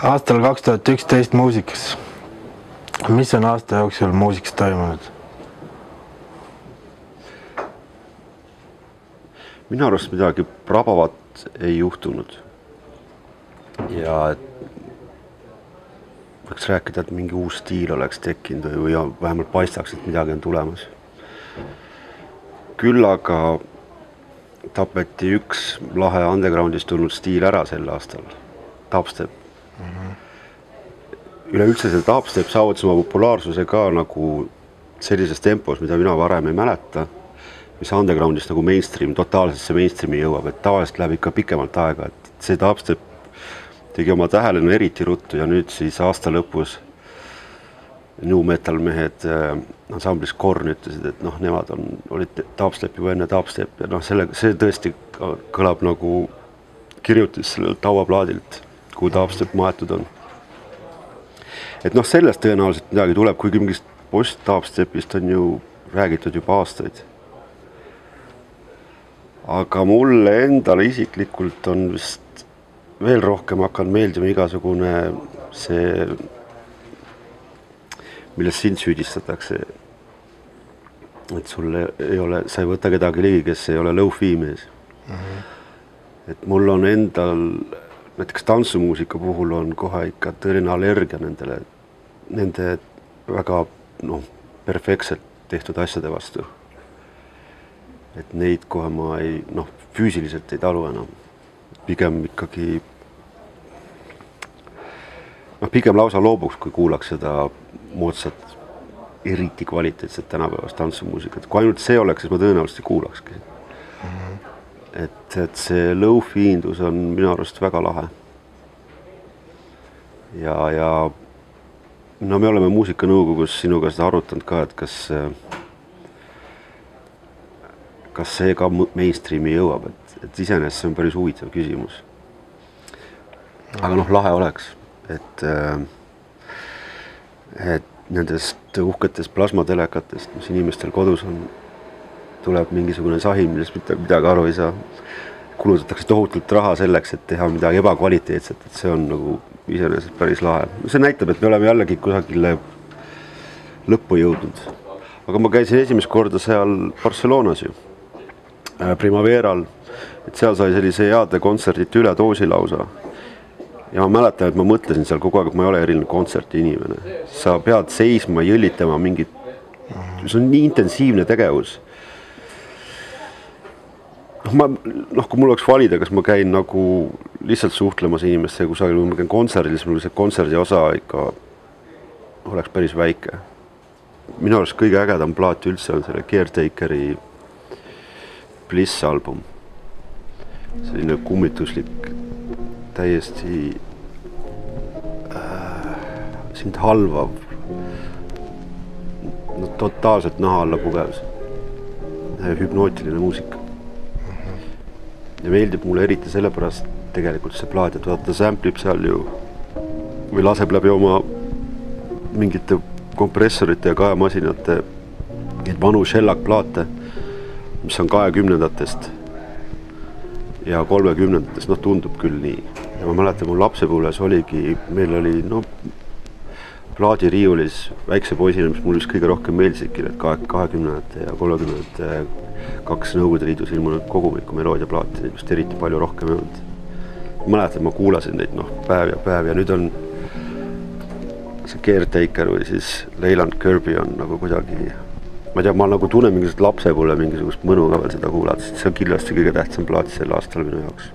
Aastal 2011 muusikas. Mis on aasta jooksul muusikas toimunud? Minu arust midagi prabavat ei juhtunud. Ja võiks rääkida, et mingi uus stiil oleks tekkinud või vähemalt paistaks, et midagi on tulemas. Küll aga tapeti üks lahe undergroundist tulnud stiil ära sel aastal. Dubstep. Üleüldse see dubstep saavutas oma populaarsuse ka nagu sellises tempos, mida mina varem ei mäleta, mis undergroundist nagu mainstream, totaalsesse mainstreami jõuab, et tavaliselt läheb ikka pikemalt aega, et see dubstep tegi oma tähelepanu eriti ruttu ja nüüd siis aasta lõpus new metal mehed ansamblis Korn ütlesid, et nemad olid dubstep juba enne dubstep ja see tõesti kõlab nagu kirjutis sellelt tauaplaadilt, kuhu dubstep maetud on. Et sellest tõenäoliselt midagi tuleb, kuigi mingist post-dubstepist on ju räägitud juba aastaid. Aga mulle endale isiklikult on vist veel rohkem hakanud meeldima igasugune see, milles sind süüdistatakse. Et sulle ei ole, sa ei võta kedagi ligi, kes ei ole low-fi mees. Et mul on endal, näiteks tantsumuusika puhul on kohe ikka tõeline allergia nende väga perfektselt tehtud asjade vastu. Et neid kohe ma füüsiliselt ei talu enam. Pigem ikkagi, pigem lausa loobuks, kui kuulaks seda moodsat, eriti kvaliteetset tänapäevast tantsumuusikat. Kui ainult see oleks, siis ma tõenäoliselt ei kuulakski. Et see low-fi-indus on minu arust väga lahe. Ja me oleme muusikanõukogus sinuga seda arutanud ka, et kas see ka mainstreami jõuab, et iseenesest see on päris huvitav küsimus. Aga lahe oleks, et nendest uhketest plasmatelekatest, mis inimestel kodus on, tuleb mingisugune sahin, millest midagi aru ei saa. Kulutatakse tohutult raha selleks, et teha midagi ebakvaliteetset, et see on nagu iseenesest päris lahe. See näitab, et me oleme jällegi kusagile lõppu jõudnud. Aga ma käisin esimest korda seal Barcelonas ju, Primaveral, et seal sai sellise heade kontserdit üle doosi lausa. Ja ma mäletan, et ma mõtlesin seal kogu aeg, et ma ei ole eriline kontserti inimene. Sa pead seisma, jõllitama mingit, see on nii intensiivne tegevus. Kui mul oleks valida, kas ma käin nagu lihtsalt suhtlemas inimestega kusagil, kui ma käin kontserdil, siis mul see kontserdi osa ikka oleks päris väike. Minu arust kõige ägedam plaat üldse on selle Caretakeri Bliss album. Selline kummituslik, täiesti sind halvav, totaalselt naha alla pugev, hüpnootiline muusika. Ja meeldib mulle eriti sellepärast tegelikult see plaat, et ta samplib seal ju või laseb läbi oma mingite kompressorite ja kaemasinate vanu Shellac-plaate, mis on 20-ndatest ja 30-ndatest, tundub küll nii. Ja ma mäletan, mul lapsepõlves oligi, meil oli plaadiriiulis väikse poisina, mis mul just kõige rohkem meeldisidki, need 20-ndate ja 30-ndate kaks Nõukogude Liidus ilmunud kogumiku meloodiaplaati, just eriti palju rohkem jõudnud. Mäletan, ma kuulasin neid päev ja nüüd on see Caretaker või siis Leyland Kirby on nagu kuidagi, ma ei tea, ma nagu tunnen mingisugust lapsepõlve mingisugust mõnu ka veel seda kuulata, sest see on kindlasti kõige tähtsam plaat sel aastal minu jaoks.